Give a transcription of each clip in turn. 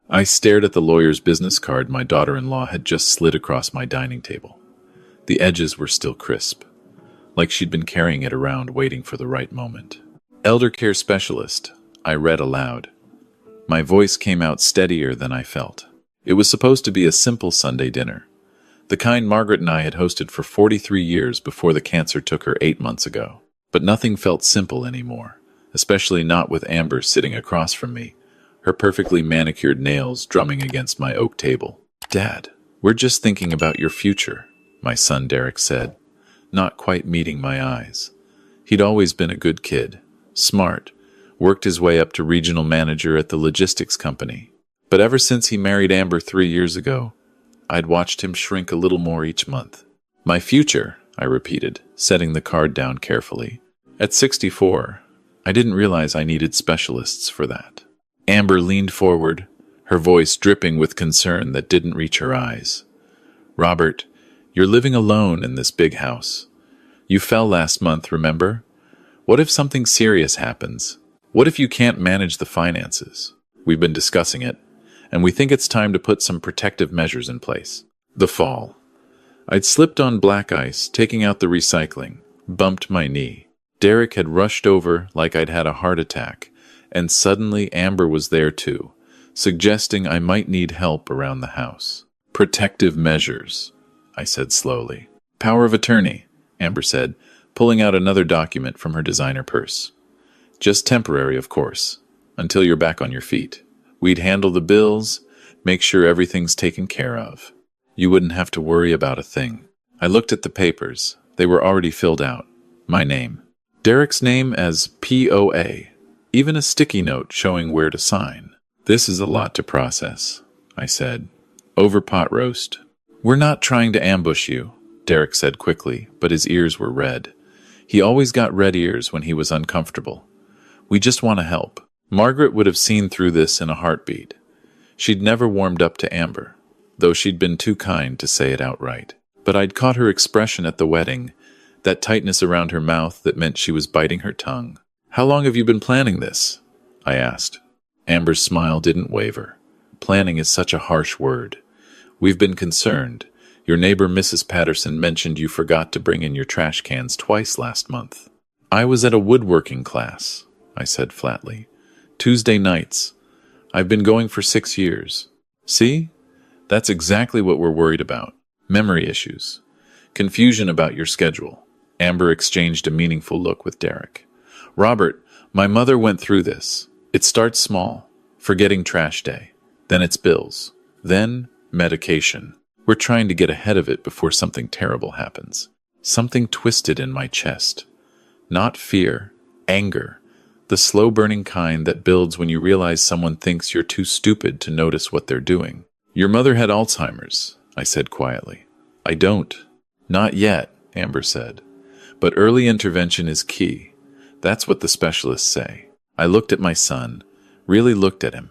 I stared at the lawyer's business card my daughter-in-law had just slid across my dining table. The edges were still crisp, like she'd been carrying it around waiting for the right moment. Elder care specialist, I read aloud. My voice came out steadier than I felt. It was supposed to be a simple Sunday dinner, the kind Margaret and I had hosted for 43 years before the cancer took her 8 months ago. But nothing felt simple anymore, especially not with Amber sitting across from me, her perfectly manicured nails drumming against my oak table. "Dad, we're just thinking about your future," my son Derek said, not quite meeting my eyes. He'd always been a good kid, smart, worked his way up to regional manager at the logistics company. But ever since he married Amber 3 years ago, I'd watched him shrink a little more each month. "My future," I repeated, setting the card down carefully. At 64, I didn't realize I needed specialists for that. Amber leaned forward, her voice dripping with concern that didn't reach her eyes. "Robert, you're living alone in this big house. You fell last month, remember? What if something serious happens? What if you can't manage the finances? We've been discussing it, and we think it's time to put some protective measures in place." The fall. I'd slipped on black ice, taking out the recycling, bumped my knee. Derek had rushed over like I'd had a heart attack, and suddenly Amber was there too, suggesting I might need help around the house. "Protective measures," I said slowly. "Power of attorney," Amber said, pulling out another document from her designer purse. "Just temporary, of course, until you're back on your feet. We'd handle the bills, make sure everything's taken care of. You wouldn't have to worry about a thing." I looked at the papers. They were already filled out. My name. Derek's name as POA. Even a sticky note showing where to sign. "This is a lot to process," I said. "Over pot roast." "We're not trying to ambush you," Derek said quickly, but his ears were red. He always got red ears when he was uncomfortable. "We just want to help." Margaret would have seen through this in a heartbeat. She'd never warmed up to Amber, though she'd been too kind to say it outright. But I'd caught her expression at the wedding, that tightness around her mouth that meant she was biting her tongue. "How long have you been planning this?" I asked. Amber's smile didn't waver. "Planning is such a harsh word. We've been concerned. Your neighbor Mrs. Patterson mentioned you forgot to bring in your trash cans twice last month." "I was at a woodworking class," I said flatly. "Tuesday nights. I've been going for 6 years. See? That's exactly what we're worried about. Memory issues. Confusion about your schedule." Amber exchanged a meaningful look with Derek. "Robert, my mother went through this. It starts small, forgetting trash day. Then it's bills. Then medication. We're trying to get ahead of it before something terrible happens." Something twisted in my chest. Not fear, anger. The slow-burning kind that builds when you realize someone thinks you're too stupid to notice what they're doing. "Your mother had Alzheimer's," I said quietly. "I don't." "Not yet," Amber said. "But early intervention is key. That's what the specialists say." I looked at my son, really looked at him.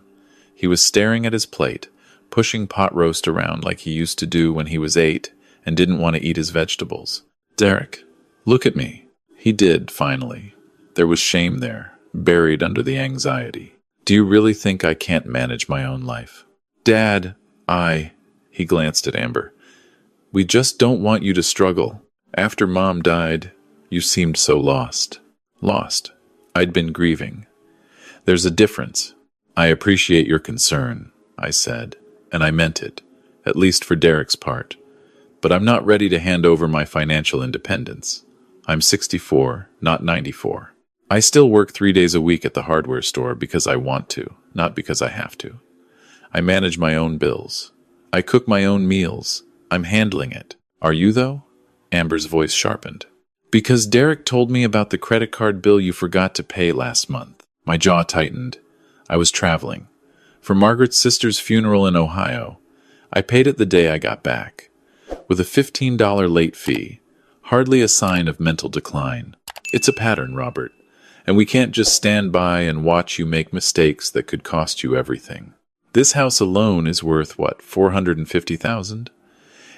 He was staring at his plate, pushing pot roast around like he used to do when he was 8 and didn't want to eat his vegetables. "Derek, look at me." He did, finally. There was shame there, buried under the anxiety. "Do you really think I can't manage my own life?" "Dad, He glanced at Amber. "We just don't want you to struggle. After Mom died, you seemed so lost." Lost. I'd been grieving. "There's a difference. I appreciate your concern," I said, and I meant it, at least for Derek's part. "But I'm not ready to hand over my financial independence. I'm 64, not 94. I still work 3 days a week at the hardware store because I want to, not because I have to. I manage my own bills. I cook my own meals. I'm handling it. Are you, though?" Amber's voice sharpened. "Because Derek told me about the credit card bill you forgot to pay last month." My jaw tightened. I was traveling. For Margaret's sister's funeral in Ohio. I paid it the day I got back. With a $15 late fee. Hardly a sign of mental decline. It's a pattern, Robert. And we can't just stand by and watch you make mistakes that could cost you everything. This house alone is worth, what, $450,000?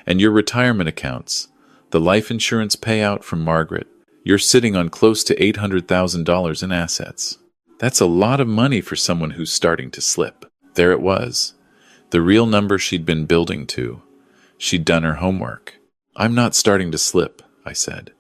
And your retirement accounts, the life insurance payout from Margaret, you're sitting on close to $800,000 in assets. That's a lot of money for someone who's starting to slip. There it was, The real number she'd been building to. She'd done her homework. "I'm not starting to slip," I said.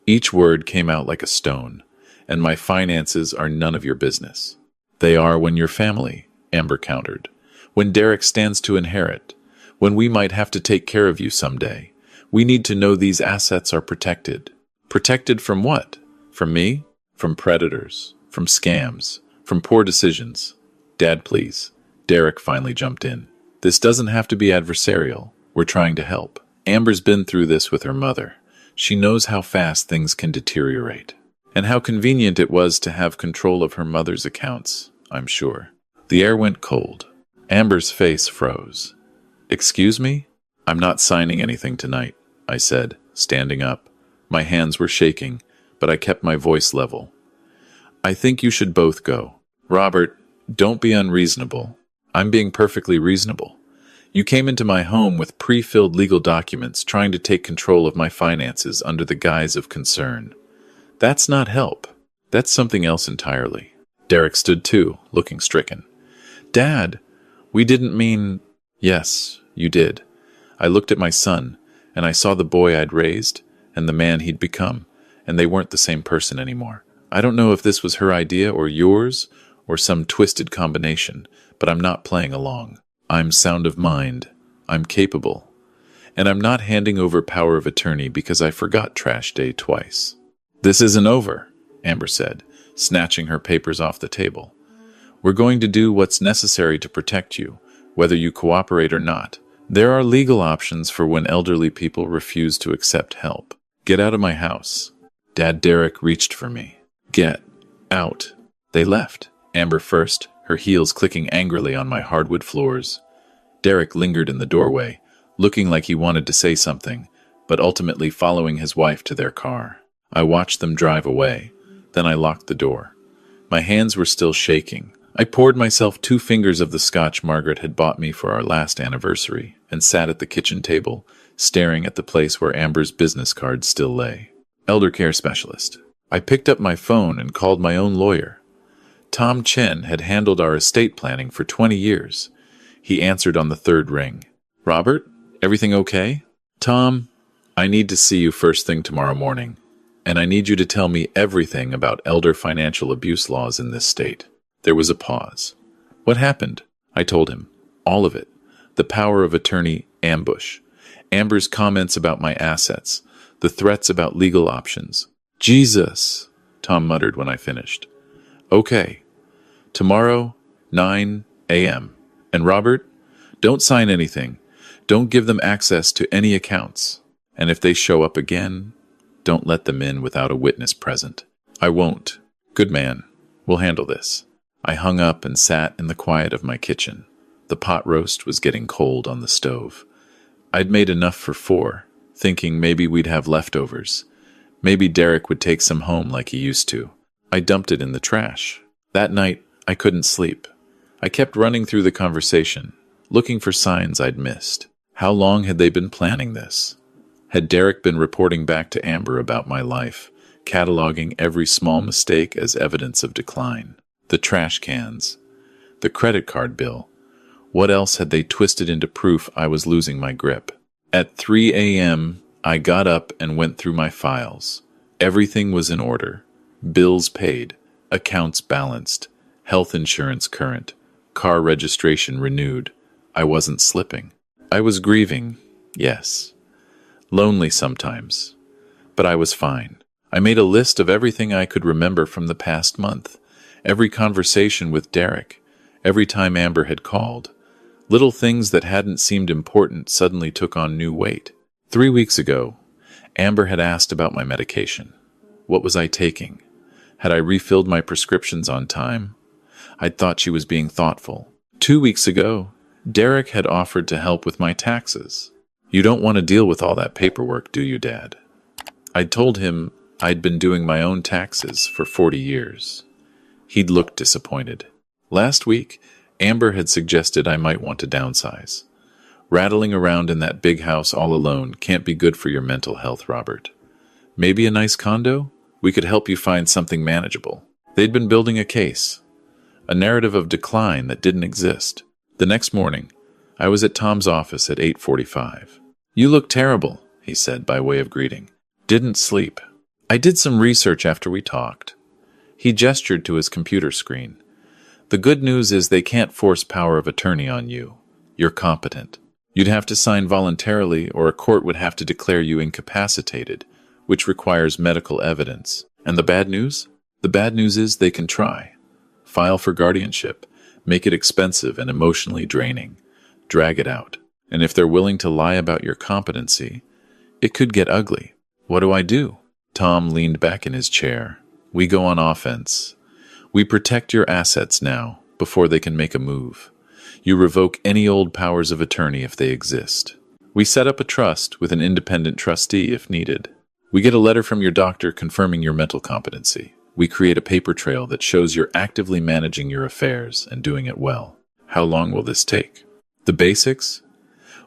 Each word came out like a stone, and my finances are none of your business. "They are when you're family," Amber countered. "When Derek stands to inherit. When we might have to take care of you someday. We need to know these assets are protected." "Protected from what? From me? From predators? From scams? From poor decisions?" "Dad, please." Derek finally jumped in. "This doesn't have to be adversarial. We're trying to help. Amber's been through this with her mother. She knows how fast things can deteriorate. And how convenient it was to have control of her mother's accounts, I'm sure." The air went cold. Amber's face froze. "Excuse me? I'm not signing anything tonight," I said, standing up. My hands were shaking, but I kept my voice level. "I think you should both go." "Robert, don't be unreasonable." "I'm being perfectly reasonable. You came into my home with pre-filled legal documents trying to take control of my finances under the guise of concern. That's not help. That's something else entirely." Derek stood too, looking stricken. "Dad, we didn't mean—" "Yes, you did. I looked at my son, and I saw the boy I'd raised, and the man he'd become, and they weren't the same person anymore. I don't know if this was her idea or yours, or some twisted combination, but I'm not playing along. I'm sound of mind. I'm capable. And I'm not handing over power of attorney because I forgot trash day twice." "This isn't over," Amber said, snatching her papers off the table. "We're going to do what's necessary to protect you, whether you cooperate or not. There are legal options for when elderly people refuse to accept help. Get out of my house." Dad Derek reached for me. "Get out." They left, Amber first, her heels clicking angrily on my hardwood floors. Derek lingered in the doorway, looking like he wanted to say something, but ultimately following his wife to their car. I watched them drive away. Then I locked the door. My hands were still shaking. I poured myself 2 fingers of the scotch Margaret had bought me for our last anniversary and sat at the kitchen table, staring at the place where Amber's business card still lay. Elder care specialist. I picked up my phone and called my own lawyer. Tom Chen had handled our estate planning for 20 years. He answered on the 3rd ring. "Robert, everything okay?" "Tom, I need to see you first thing tomorrow morning, and I need you to tell me everything about elder financial abuse laws in this state." There was a pause. "What happened?" I told him. All of it. The power of attorney ambush. Amber's comments about my assets. The threats about legal options. "Jesus," Tom muttered when I finished. "Okay. Tomorrow, 9 a.m. And Robert, don't sign anything. Don't give them access to any accounts. And if they show up again, don't let them in without a witness present." "I won't." "Good man. We'll handle this." I hung up and sat in the quiet of my kitchen. The pot roast was getting cold on the stove. I'd made enough for 4, thinking maybe we'd have leftovers. Maybe Derek would take some home like he used to. I dumped it in the trash. That night, I couldn't sleep. I kept running through the conversation, looking for signs I'd missed. How long had they been planning this? Had Derek been reporting back to Amber about my life, cataloging every small mistake as evidence of decline? The trash cans, the credit card bill. What else had they twisted into proof I was losing my grip? At 3 a.m., I got up and went through my files. Everything was in order. Bills paid, accounts balanced, health insurance current, car registration renewed. I wasn't slipping. I was grieving, yes. Lonely sometimes. But I was fine. I made a list of everything I could remember from the past month. Every conversation with Derek. Every time Amber had called. Little things that hadn't seemed important suddenly took on new weight. 3 weeks ago, Amber had asked about my medication. What was I taking? Had I refilled my prescriptions on time? I'd thought she was being thoughtful. 2 weeks ago, Derek had offered to help with my taxes. "You don't want to deal with all that paperwork, do you, Dad?" I'd told him I'd been doing my own taxes for 40 years. He'd looked disappointed. Last week, Amber had suggested I might want to downsize. Rattling around in that big house all alone can't be good for your mental health, Robert. Maybe a nice condo? We could help you find something manageable. They'd been building a case. A narrative of decline that didn't exist. The next morning, I was at Tom's office at 8:45. "You look terrible," he said by way of greeting. "Didn't sleep." "I did some research after we talked." He gestured to his computer screen. "The good news is they can't force power of attorney on you. You're competent. You'd have to sign voluntarily, or a court would have to declare you incapacitated, which requires medical evidence. And the bad news? The bad news is they can try. File for guardianship, make it expensive and emotionally draining, drag it out. And if they're willing to lie about your competency, it could get ugly. What do I do?" Tom leaned back in his chair. "We go on offense. We protect your assets now, before they can make a move. You revoke any old powers of attorney if they exist. We set up a trust with an independent trustee if needed. We get a letter from your doctor confirming your mental competency. We create a paper trail that shows you're actively managing your affairs and doing it well. How long will this take? The basics?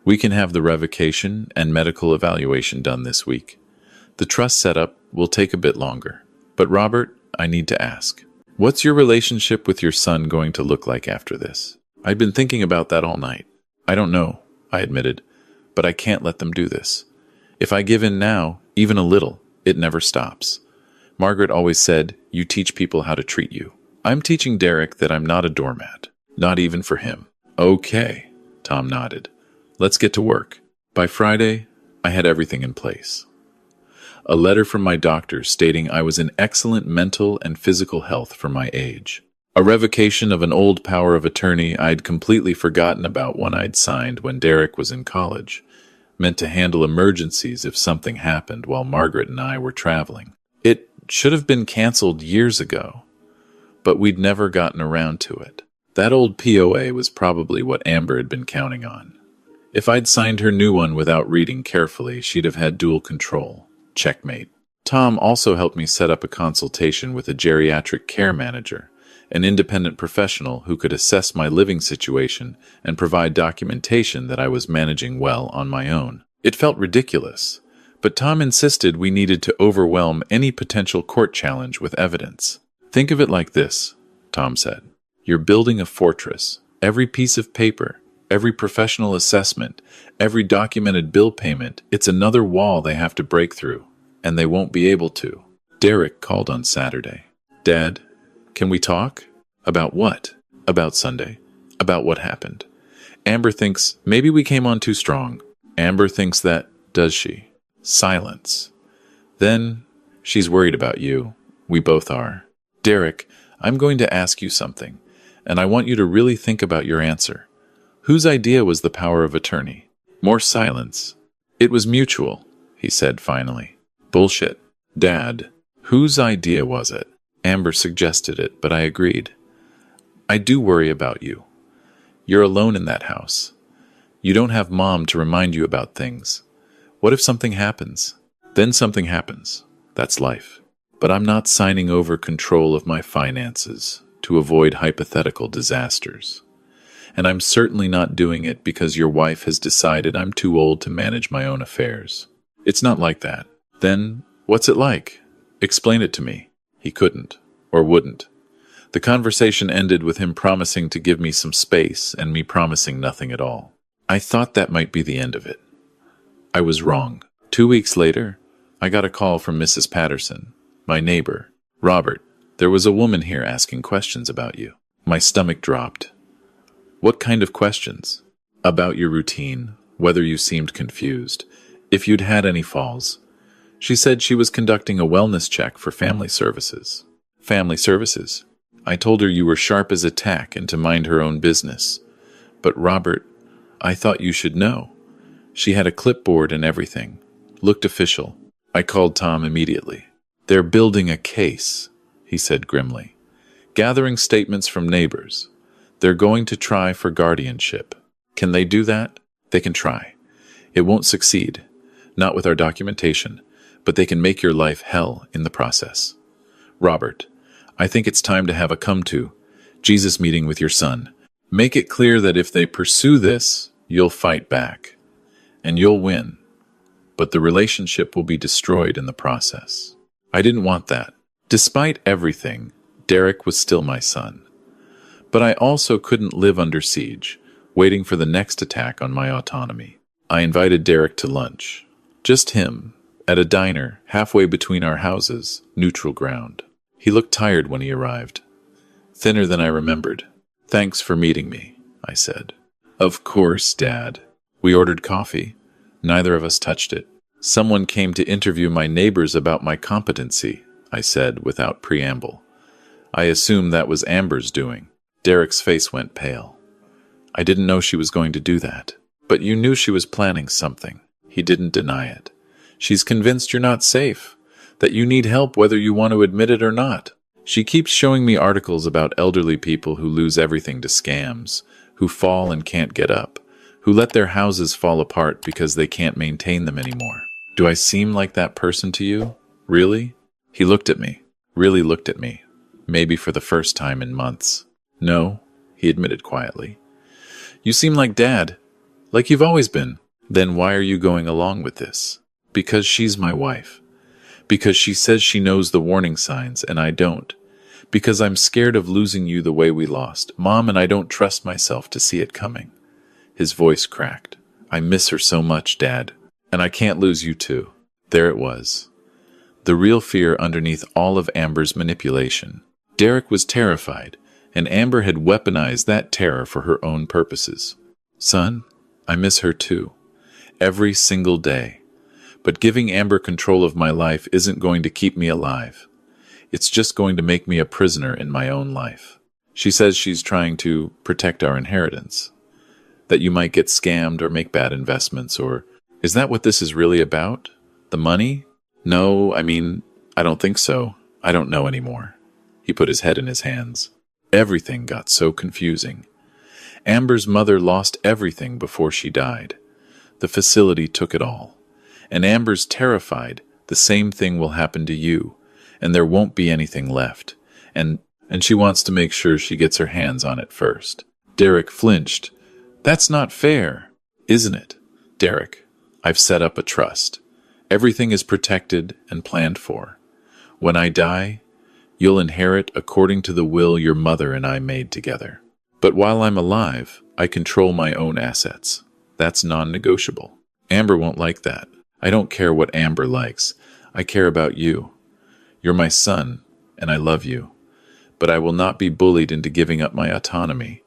We can have the revocation and medical evaluation done this week. The trust setup will take a bit longer. But Robert, I need to ask, what's your relationship with your son going to look like after this? I've been thinking about that all night. I don't know, I admitted, but I can't let them do this. If I give in now, even a little, it never stops. Margaret always said, you teach people how to treat you. I'm teaching Derek that I'm not a doormat, not even for him. Okay, Tom nodded. Let's get to work. By Friday, I had everything in place. A letter from my doctor stating I was in excellent mental and physical health for my age. A revocation of an old power of attorney I'd completely forgotten about one I'd signed when Derek was in college, meant to handle emergencies if something happened while Margaret and I were traveling. It should have been canceled years ago, but we'd never gotten around to it. That old POA was probably what Amber had been counting on. If I'd signed her new one without reading carefully, she'd have had dual control. Checkmate. Tom also helped me set up a consultation with a geriatric care manager, an independent professional who could assess my living situation and provide documentation that I was managing well on my own. It felt ridiculous, but Tom insisted we needed to overwhelm any potential court challenge with evidence. Think of it like this, Tom said. You're building a fortress. Every piece of paper, every professional assessment, every documented bill payment, it's another wall they have to break through, and they won't be able to. Derek called on Saturday. Dad, can we talk? About what? About Sunday. About what happened. Amber thinks maybe we came on too strong. Amber thinks that, does she? Silence. Then, she's worried about you. We both are. Derek, I'm going to ask you something, and I want you to really think about your answer. Whose idea was the power of attorney? More silence. It was mutual, he said finally. Bullshit. Dad, whose idea was it? Amber suggested it, but I agreed. I do worry about you. You're alone in that house. You don't have Mom to remind you about things. What if something happens? Then something happens. That's life. But I'm not signing over control of my finances to avoid hypothetical disasters. And I'm certainly not doing it because your wife has decided I'm too old to manage my own affairs. It's not like that. Then, what's it like? Explain it to me. He couldn't, or wouldn't. The conversation ended with him promising to give me some space and me promising nothing at all. I thought that might be the end of it. I was wrong. 2 weeks later, I got a call from Mrs. Patterson, my neighbor. Robert, there was a woman here asking questions about you. My stomach dropped. What kind of questions? About your routine, whether you seemed confused, if you'd had any falls. She said she was conducting a wellness check for family services. Family services? I told her you were sharp as a tack and to mind her own business. But Robert, I thought you should know. She had a clipboard and everything. Looked official. I called Tom immediately. They're building a case, he said grimly. Gathering statements from neighbors. They're going to try for guardianship. Can they do that? They can try. It won't succeed. Not with our documentation. But they can make your life hell in the process. Robert, I think it's time to have a come-to, Jesus meeting with your son. Make it clear that if they pursue this, you'll fight back. And you'll win. But the relationship will be destroyed in the process. I didn't want that. Despite everything, Derek was still my son. But I also couldn't live under siege, waiting for the next attack on my autonomy. I invited Derek to lunch. Just him, at a diner halfway between our houses, neutral ground. He looked tired when he arrived. Thinner than I remembered. "Thanks for meeting me," I said. "Of course, Dad." We ordered coffee. Neither of us touched it. "Someone came to interview my neighbors about my competency," I said without preamble. I assumed that was Amber's doing. Derek's face went pale. "I didn't know she was going to do that." "But you knew she was planning something." He didn't deny it. "She's convinced you're not safe, that you need help whether you want to admit it or not. She keeps showing me articles about elderly people who lose everything to scams, who fall and can't get up, who let their houses fall apart because they can't maintain them anymore. Do I seem like that person to you? Really?" He looked at me, really looked at me, maybe for the first time in months. "No," he admitted quietly. "You seem like Dad, like you've always been." "Then why are you going along with this?" "Because she's my wife. Because she says she knows the warning signs and I don't. Because I'm scared of losing you the way we lost Mom, and I don't trust myself to see it coming." His voice cracked. "I miss her so much, Dad. And I can't lose you too." There it was. The real fear underneath all of Amber's manipulation. Derek was terrified, and Amber had weaponized that terror for her own purposes. "Son, I miss her too. Every single day. But giving Amber control of my life isn't going to keep me alive. It's just going to make me a prisoner in my own life. She says she's trying to protect our inheritance. That you might get scammed or make bad investments, or... Is that what this is really about? The money? No, I don't think so. I don't know anymore." He put his head in his hands. Everything got so confusing. Amber's mother lost everything before she died. The facility took it all. And Amber's terrified the same thing will happen to you, and there won't be anything left. And she wants to make sure she gets her hands on it first. Derek flinched. "That's not fair." "Isn't it? Derek, I've set up a trust. Everything is protected and planned for. When I die, you'll inherit according to the will your mother and I made together. But while I'm alive, I control my own assets. That's non-negotiable. Amber won't like that. I don't care what Amber likes. I care about you. You're my son, and I love you. But I will not be bullied into giving up my autonomy.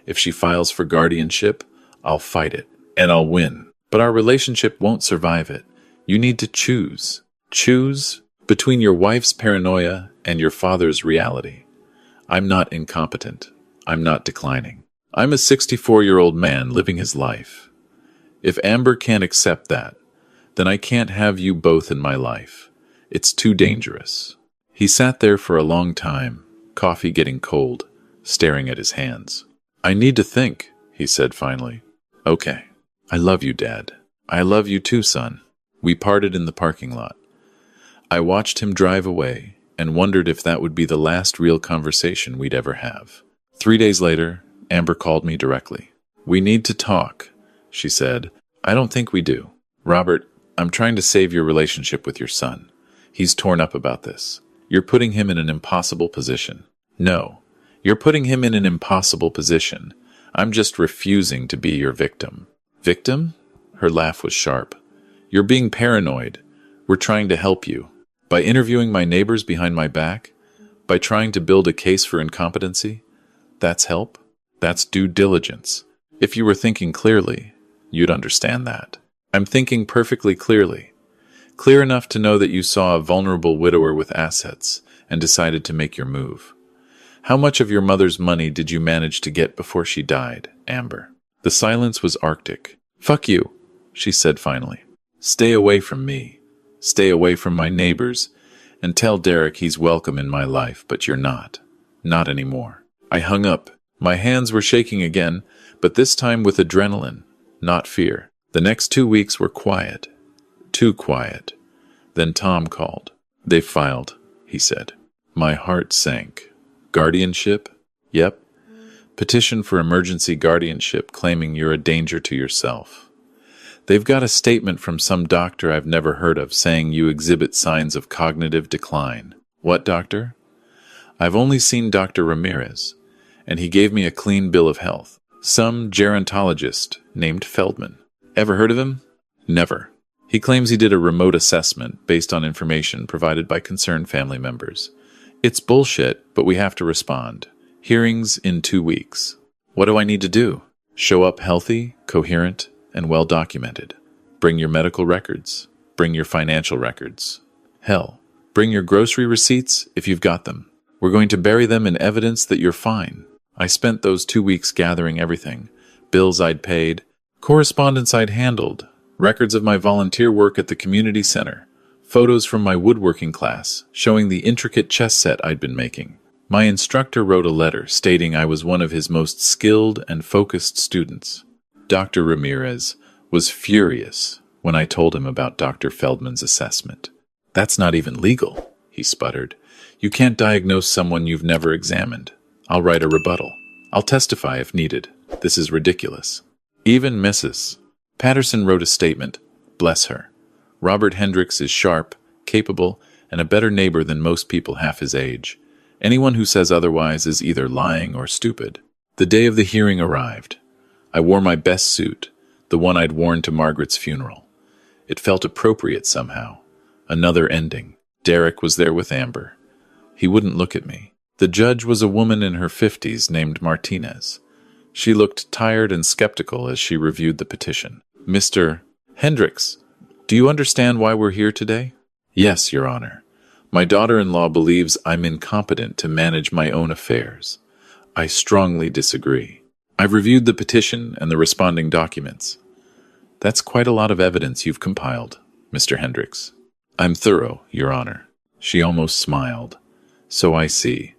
If she files for guardianship, I'll fight it, and I'll win. But our relationship won't survive it. You need to choose. Choose between your wife's paranoia and your father's reality. I'm not incompetent. I'm not declining. I'm a 64-year-old man living his life. If Amber can't accept that, then I can't have you both in my life. It's too dangerous." He sat there for a long time, coffee getting cold, staring at his hands. "I need to think," he said finally. "Okay. I love you, Dad. I love you too, son." We parted in the parking lot. I watched him drive away and wondered if that would be the last real conversation we'd ever have. 3 days later, Amber called me directly. "We need to talk," she said. "I don't think we do. Robert, I'm trying to save your relationship with your son. He's torn up about this. You're putting him in an impossible position." "No, you're putting him in an impossible position. I'm just refusing to be your victim." "Victim?" Her laugh was sharp. "You're being paranoid. We're trying to help you. By interviewing my neighbors behind my back? By trying to build a case for incompetency? That's help? That's due diligence. If you were thinking clearly, you'd understand that. I'm thinking perfectly clearly. Clear enough to know that you saw a vulnerable widower with assets and decided to make your move. How much of your mother's money did you manage to get before she died, Amber?" The silence was arctic. "Fuck you," she said finally. "Stay away from me. Stay away from my neighbors, and tell Derek he's welcome in my life, but you're not. Not anymore." I hung up. My hands were shaking again, but this time with adrenaline, not fear. The next 2 weeks were quiet. Too quiet. Then Tom called. "They filed," he said. My heart sank. "Guardianship?" "Yep. Petition for emergency guardianship claiming you're a danger to yourself. They've got a statement from some doctor I've never heard of saying you exhibit signs of cognitive decline." "What doctor?" "I've only seen Dr. Ramirez, and he gave me a clean bill of health. Some gerontologist named Feldman. Ever heard of him? Never. He claims he did a remote assessment based on information provided by concerned family members. It's bullshit, but we have to respond. Hearings in 2 weeks. What do I need to do? Show up healthy, coherent, and well documented. Bring your medical records. Bring your financial records. Hell, bring your grocery receipts if you've got them. We're going to bury them in evidence that you're fine. I spent those 2 weeks gathering everything. Bills I'd paid, correspondence I'd handled, records of my volunteer work at the community center, photos from my woodworking class showing the intricate chess set I'd been making. My instructor wrote a letter stating I was one of his most skilled and focused students. Dr. Ramirez was furious when I told him about Dr. Feldman's assessment. That's not even legal, he sputtered. You can't diagnose someone you've never examined. I'll write a rebuttal. I'll testify if needed. This is ridiculous. Even Mrs. Patterson wrote a statement. Bless her. Robert Hendricks is sharp, capable, and a better neighbor than most people half his age. Anyone who says otherwise is either lying or stupid. The day of the hearing arrived. I wore my best suit, the one I'd worn to Margaret's funeral. It felt appropriate somehow. Another ending. Derek was there with Amber. He wouldn't look at me. The judge was a woman in her 50s named Martinez. She looked tired and skeptical as she reviewed the petition. Mr. Hendricks, do you understand why we're here today? Yes, Your Honor. My daughter-in-law believes I'm incompetent to manage my own affairs. I strongly disagree. I've reviewed the petition and the responding documents. That's quite a lot of evidence you've compiled, Mr. Hendricks. I'm thorough, Your Honor. She almost smiled. So I see.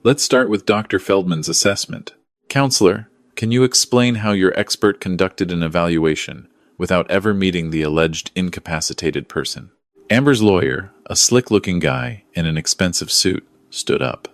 Let's start with Dr. Feldman's assessment. Counselor, can you explain how your expert conducted an evaluation without ever meeting the alleged incapacitated person? Amber's lawyer, a slick-looking guy in an expensive suit, stood up.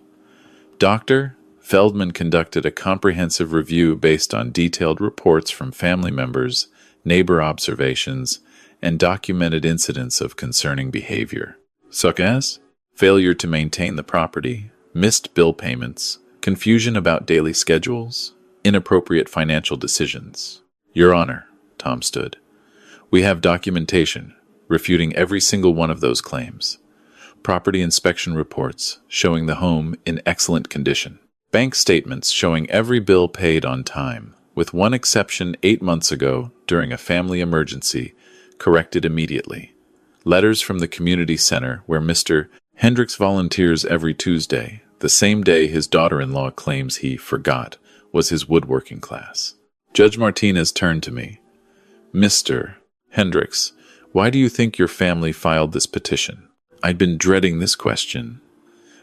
Dr. Feldman conducted a comprehensive review based on detailed reports from family members, neighbor observations, and documented incidents of concerning behavior, such as failure to maintain the property, missed bill payments, confusion about daily schedules, inappropriate financial decisions. Your Honor, Tom stood. We have documentation refuting every single one of those claims. Property inspection reports showing the home in excellent condition. Bank statements showing every bill paid on time, with one exception 8 months ago during a family emergency, corrected immediately. Letters from the community center where Mr. Hendricks volunteers every Tuesday, the same day his daughter-in-law claims he forgot was his woodworking class. Judge Martinez turned to me. Mr. Hendricks, why do you think your family filed this petition? I'd been dreading this question,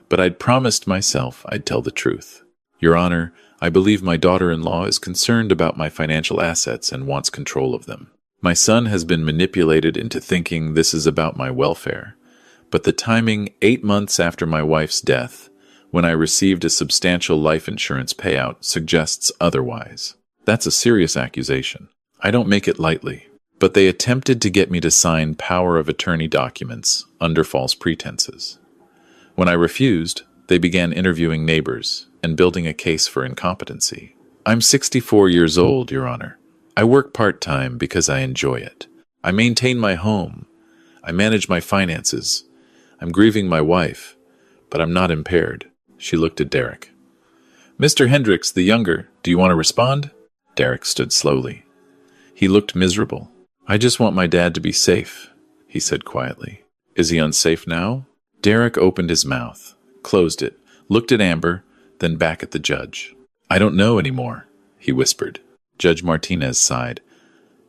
but I'd promised myself I'd tell the truth. Your Honor, I believe my daughter-in-law is concerned about my financial assets and wants control of them. My son has been manipulated into thinking this is about my welfare, but the timing 8 months after my wife's death, when I received a substantial life insurance payout, suggests otherwise. That's a serious accusation. I don't make it lightly, but they attempted to get me to sign power of attorney documents under false pretenses. When I refused, they began interviewing neighbors and building a case for incompetency. I'm 64 years old, Your Honor. I work part-time because I enjoy it. I maintain my home. I manage my finances. I'm grieving my wife, but I'm not impaired. She looked at Derek. Mr. Hendricks, the younger, do you want to respond? Derek stood slowly. He looked miserable. I just want my dad to be safe, he said quietly. Is he unsafe now? Derek opened his mouth, closed it, looked at Amber, then back at the judge. I don't know anymore, he whispered. Judge Martinez sighed.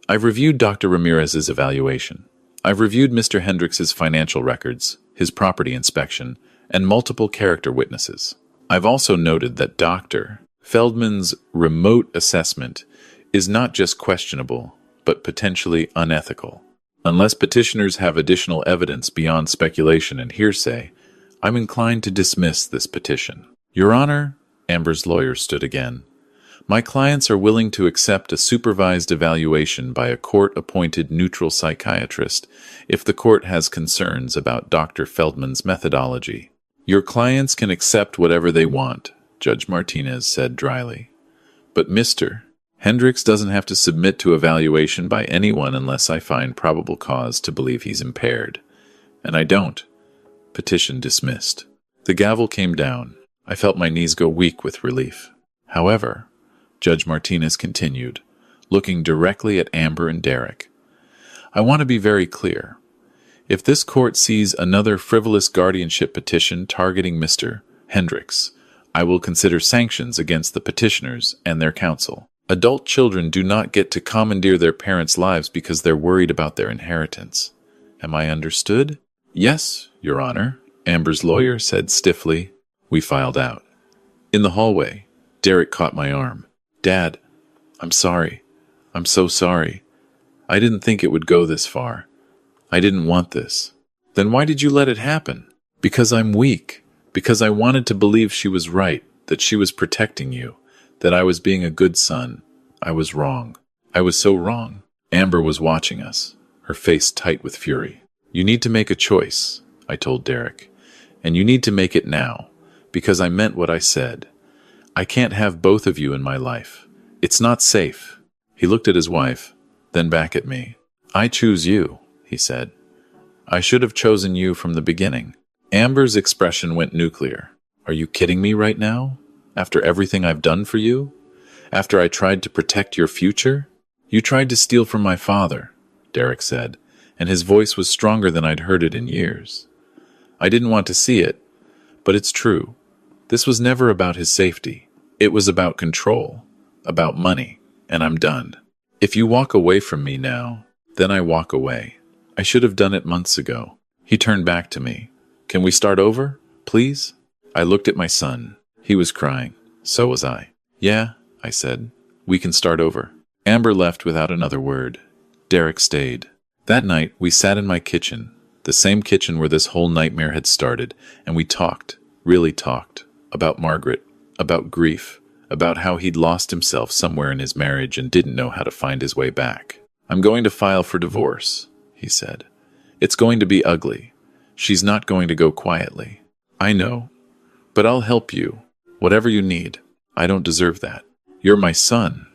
I've reviewed Dr. Ramirez's evaluation. I've reviewed Mr. Hendricks's financial records, his property inspection, and multiple character witnesses. I've also noted that Dr. Feldman's remote assessment is not just questionable, but potentially unethical. Unless petitioners have additional evidence beyond speculation and hearsay, I'm inclined to dismiss this petition. Your Honor, Amber's lawyer stood again. My clients are willing to accept a supervised evaluation by a court-appointed neutral psychiatrist if the court has concerns about Dr. Feldman's methodology. Your clients can accept whatever they want, Judge Martinez said dryly. But Mr. Hendricks doesn't have to submit to evaluation by anyone unless I find probable cause to believe he's impaired. And I don't. Petition dismissed. The gavel came down. I felt my knees go weak with relief. However, Judge Martinez continued, looking directly at Amber and Derek. I want to be very clear. If this court sees another frivolous guardianship petition targeting Mr. Hendricks, I will consider sanctions against the petitioners and their counsel. Adult children do not get to commandeer their parents' lives because they're worried about their inheritance. Am I understood? Yes, Your Honor, Amber's lawyer said stiffly. We filed out. In the hallway, Derek caught my arm. Dad, I'm sorry. I'm so sorry. I didn't think it would go this far. I didn't want this. Then why did you let it happen? Because I'm weak. Because I wanted to believe she was right, that she was protecting you, that I was being a good son. I was wrong. I was so wrong. Amber was watching us, her face tight with fury. You need to make a choice, I told Derek. And you need to make it now, because I meant what I said. I can't have both of you in my life. It's not safe. He looked at his wife, then back at me. I choose you, he said. I should have chosen you from the beginning. Amber's expression went nuclear. Are you kidding me right now? After everything I've done for you? After I tried to protect your future? You tried to steal from my father, Derek said, and his voice was stronger than I'd heard it in years. I didn't want to see it, but it's true. This was never about his safety. It was about control, about money, and I'm done. If you walk away from me now, then I walk away. I should have done it months ago. He turned back to me. Can we start over, please? I looked at my son. He was crying. So was I. Yeah, I said. We can start over. Amber left without another word. Derek stayed. That night, we sat in my kitchen, the same kitchen where this whole nightmare had started, and we talked, really talked, about Margaret, about grief, about how he'd lost himself somewhere in his marriage and didn't know how to find his way back. I'm going to file for divorce, he said. It's going to be ugly. She's not going to go quietly. I know. But I'll help you. Whatever you need. I don't deserve that. You're my son.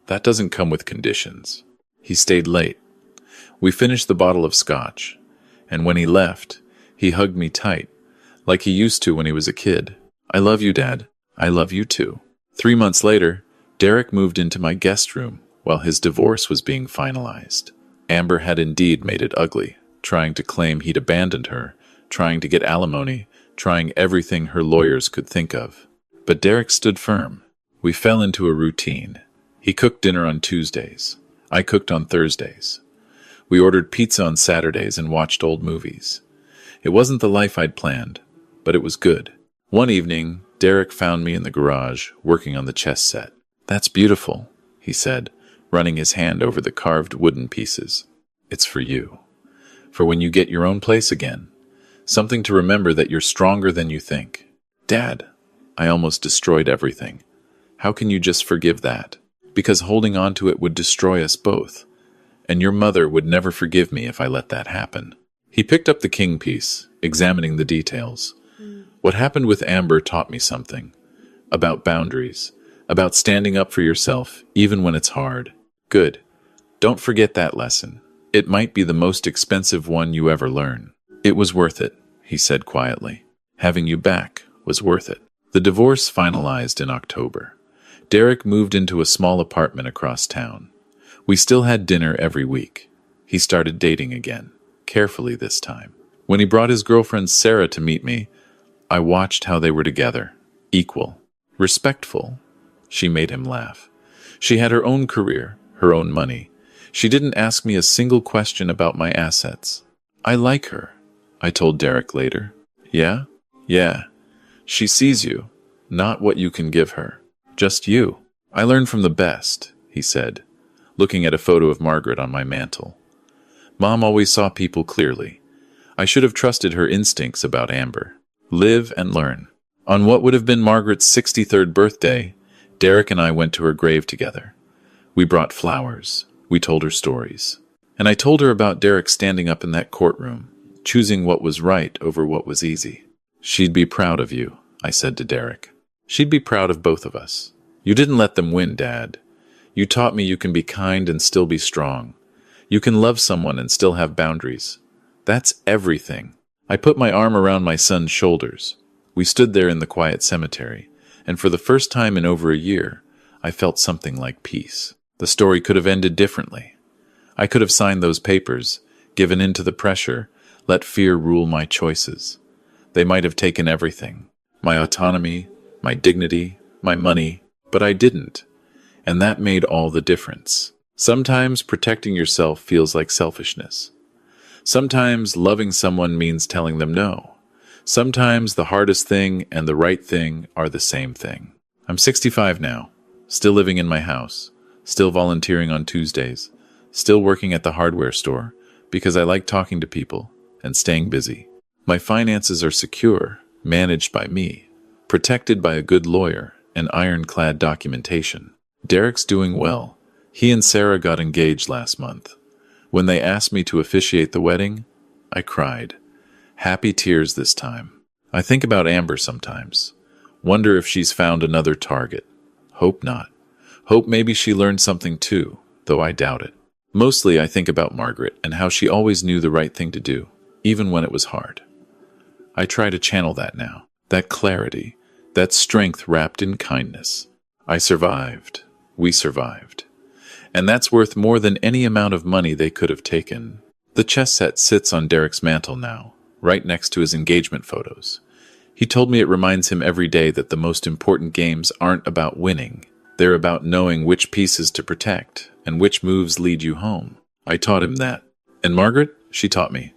That doesn't come with conditions. He stayed late. We finished the bottle of scotch. And when he left, he hugged me tight, like he used to when he was a kid. I love you, Dad. I love you too. 3 months later, Derek moved into my guest room while his divorce was being finalized. Amber had indeed made it ugly, trying to claim he'd abandoned her, trying to get alimony, trying everything her lawyers could think of. But Derek stood firm. We fell into a routine. He cooked dinner on Tuesdays. I cooked on Thursdays. We ordered pizza on Saturdays and watched old movies. It wasn't the life I'd planned, but it was good. One evening, Derek found me in the garage, working on the chess set. That's beautiful, he said, running his hand over the carved wooden pieces. It's for you. For when you get your own place again. Something to remember that you're stronger than you think. Dad, I almost destroyed everything. How can you just forgive that? Because holding on to it would destroy us both. And your mother would never forgive me if I let that happen. He picked up the king piece, examining the details. What happened with Amber taught me something. About boundaries. About standing up for yourself, even when it's hard. Good. Don't forget that lesson. It might be the most expensive one you ever learn. It was worth it, he said quietly. Having you back was worth it. The divorce finalized in October. Derek moved into a small apartment across town. We still had dinner every week. He started dating again, carefully this time. When he brought his girlfriend Sarah to meet me, I watched how they were together, equal, respectful. She made him laugh. She had her own career, her own money. She didn't ask me a single question about my assets. I like her, I told Derek later. Yeah? Yeah. She sees you, not what you can give her. Just you. I learned from the best, he said, looking at a photo of Margaret on my mantel. Mom always saw people clearly. I should have trusted her instincts about Amber. Live and learn. On what would have been Margaret's 63rd birthday, Derek and I went to her grave together. We brought flowers. We told her stories. And I told her about Derek standing up in that courtroom, choosing what was right over what was easy. She'd be proud of you, I said to Derek. She'd be proud of both of us. You didn't let them win, Dad. You taught me you can be kind and still be strong. You can love someone and still have boundaries. That's everything. I put my arm around my son's shoulders. We stood there in the quiet cemetery, and for the first time in over a year, I felt something like peace. The story could have ended differently. I could have signed those papers, given in to the pressure, let fear rule my choices. They might have taken everything, my autonomy, my dignity, my money, but I didn't. And that made all the difference. Sometimes protecting yourself feels like selfishness. Sometimes loving someone means telling them no. Sometimes the hardest thing and the right thing are the same thing. I'm 65 now, still living in my house, still volunteering on Tuesdays, still working at the hardware store because I like talking to people and staying busy. My finances are secure, managed by me, protected by a good lawyer and ironclad documentation. Derek's doing well. He and Sarah got engaged last month. When they asked me to officiate the wedding, I cried. Happy tears this time. I think about Amber sometimes. Wonder if she's found another target. Hope not. Hope maybe she learned something too, though I doubt it. Mostly I think about Margaret and how she always knew the right thing to do, even when it was hard. I try to channel that now. That clarity, that strength wrapped in kindness. I survived. We survived. And that's worth more than any amount of money they could have taken. The chess set sits on Derek's mantle now, right next to his engagement photos. He told me it reminds him every day that the most important games aren't about winning. They're about knowing which pieces to protect and which moves lead you home. I taught him that. And Margaret, she taught me.